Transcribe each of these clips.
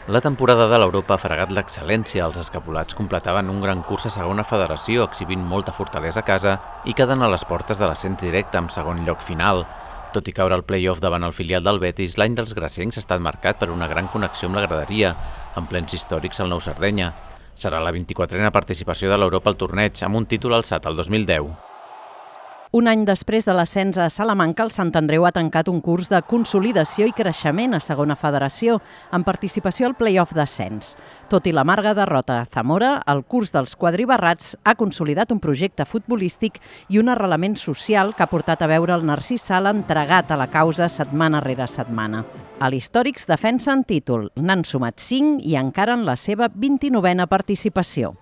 La temporada de l'Europa ha fregat l'excel·lència. Els escapulats completaven un gran curs a segona federació, exhibint molta fortalesa a casa i quedant a les portes de l'ascens directe amb segon lloc final. Tot i caure el play-off davant el filial del Betis, l'any dels graciencs ha estat marcat per una gran connexió amb la graderia, en plens històrics al Nou Sardenya. Serà la 24a participació de l'Europa al torneig, amb un títol alçat al 2010. Un any després de l'ascens a Salamanca, el Sant Andreu ha tancat un curs de consolidació i creixement a segona federació, amb participació al play-off d'ascens. Tot i l'amarga derrota a Zamora, el curs dels quadribarrats ha consolidat un projecte futbolístic i un arrelament social que ha portat a veure el Narcís Sala entregat a la causa setmana rere setmana. A l'Històrics defensen títol, n'han sumat 5 i encara en la seva 29a participació.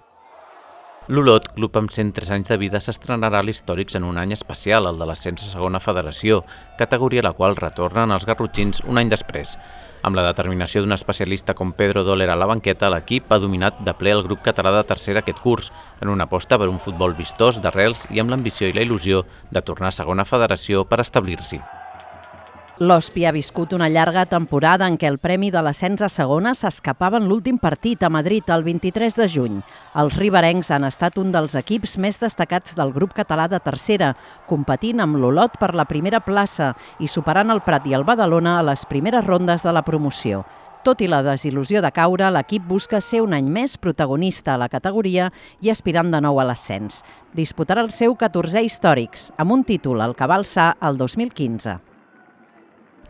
L'Olot, club amb 103 anys de vida, s'estrenarà a l'Històrics en un any especial, el de l'ascens a segona federació, categoria a la qual retornen els garrotxins un any després. Amb la determinació d'un especialista com Pedro Doler a la banqueta, l'equip ha dominat de ple el grup català de tercera aquest curs, en una aposta per un futbol vistós, d'arrels i amb l'ambició i la il·lusió de tornar a segona federació per establir-s'hi. L'Ospi ha viscut una llarga temporada en què el premi de l'ascens a segona s'escapava en l'últim partit a Madrid el 23 de juny. Els riberencs han estat un dels equips més destacats del grup català de tercera, competint amb l'Olot per la primera plaça i superant el Prat i el Badalona a les primeres rondes de la promoció. Tot i la desil·lusió de caure, l'equip busca ser un any més protagonista a la categoria i aspirant de nou a l'ascens. Disputarà el seu 14è Històrics, amb un títol al que va alçar el 2015.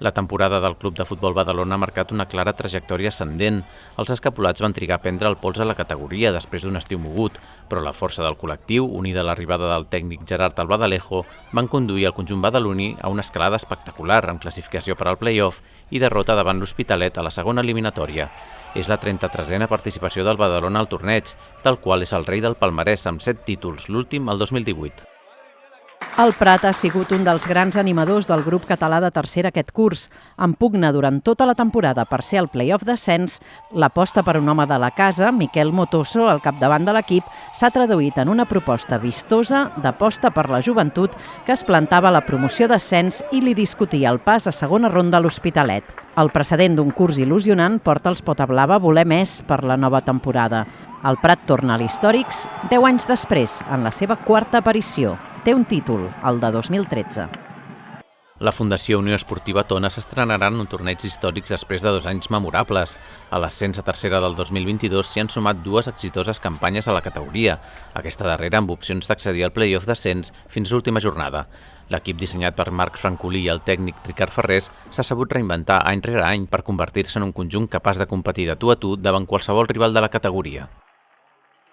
La temporada del Club de Futbol Badalona ha marcat una clara trajectòria ascendent. Els escapulats van trigar a prendre el pols a la categoria després d'un estiu mogut, però la força del col·lectiu, unida a l'arribada del tècnic Gerard Albadalejo, van conduir el conjunt badaloní a una escalada espectacular, amb classificació per al play-off i derrota davant l'Hospitalet a la segona eliminatòria. És la 33a participació del Badalona al torneig, del qual és el rei del palmarès amb 7 títols, l'últim el 2018. El Prat ha sigut un dels grans animadors del grup català de tercera aquest curs. En pugna durant tota la temporada per ser el play-off d'ascens, l'aposta per un home de la casa, Miquel Motoso, al capdavant de l'equip, s'ha traduït en una proposta vistosa d'aposta per la joventut que es plantava a la promoció d'ascens i li discutia el pas a segona ronda a l'Hospitalet. El precedent d'un curs il·lusionant porta els Potablava a voler més per la nova temporada. El Prat torna a l'Històrics 10 anys després, en la seva quarta aparició. Té un títol, el de 2013. La Fundació Unió Esportiva Tona s'estrenarà en un torneig històrics després de 2 anys memorables. A l'ascens a tercera del 2022 s'hi han sumat 2 exitoses campanyes a la categoria, aquesta darrera amb opcions d'accedir al play-off d'ascens fins a l'última jornada. L'equip dissenyat per Marc Francolí i el tècnic Ricard Ferrés s'ha sabut reinventar any rere any per convertir-se en un conjunt capaç de competir de tu a tu davant qualsevol rival de la categoria.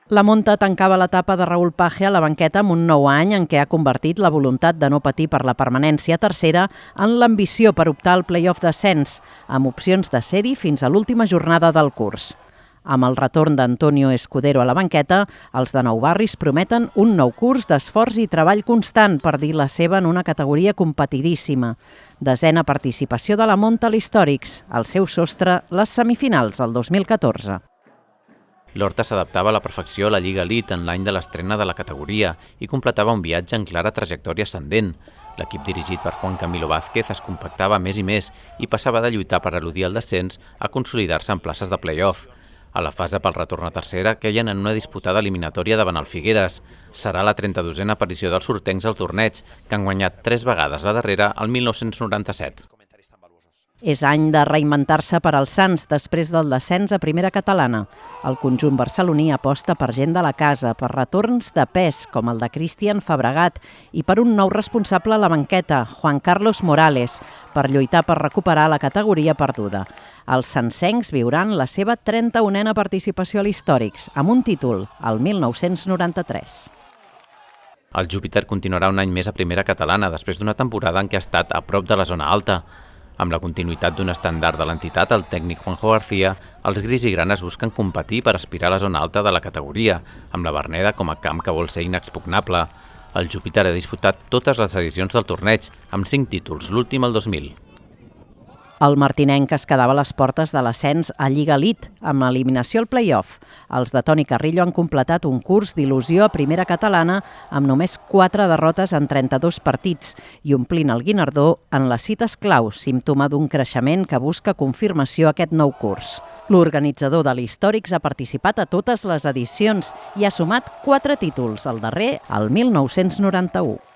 La Monta tancava l'etapa de Raúl Page a la banqueta amb un nou any en què ha convertit la voluntat de no patir per la permanència a tercera en l'ambició per optar al play-off d'ascens, amb opcions de ser-hi fins a l'última jornada del curs. Amb el retorn d'Antonio Escudero a la banqueta, els de Nou Barris prometen un nou curs d'esforç i treball constant per dir la seva en una categoria competidíssima. 10a participació de la Monta a l'Històrics, al seu sostre les semifinals el 2014. L'Horta s'adaptava a la perfecció a la Lliga Elite en l'any de l'estrena de la categoria i completava un viatge en clara trajectòria ascendent. L'equip dirigit per Juan Camilo Vázquez es compactava més i més i passava de lluitar per eludir el descens a consolidar-se en places de play-off. A la fase pel retorn a tercera queien en una disputada eliminatòria davant el Figueres. Serà la 32a aparició dels sortencs al torneig, que han guanyat 3 vegades la darrera al 1997. És any de reinventar-se per als Sants després del descens a primera catalana. El conjunt barceloní aposta per gent de la casa, per retorns de pes, com el de Cristian Fabregat, i per un nou responsable a la banqueta, Juan Carlos Morales, per lluitar per recuperar la categoria perduda. Els sancencs viuran la seva 31a participació a l'Històrics, amb un títol, el 1993. El Júpiter continuarà un any més a primera catalana després d'una temporada en què ha estat a prop de la zona alta. Amb la continuïtat d'un estàndard de l'entitat, el tècnic Juanjo García, els gris i granes busquen competir per aspirar a la zona alta de la categoria, amb la Verneda com a camp que vol ser inexpugnable. El Júpiter ha disputat totes les edicions del torneig, amb 5 títols, l'últim el 2000. El martinenc es quedava a les portes de l'ascens a Lliga Elite, amb eliminació al play-off. Els de Toni Carrillo han completat un curs d'il·lusió a primera catalana amb només 4 derrotes en 32 partits i omplint el Guinardó en les cites clau, símptoma d'un creixement que busca confirmació a aquest nou curs. L'organitzador de l'Històrics ha participat a totes les edicions i ha sumat 4 títols, el darrer, el 1991.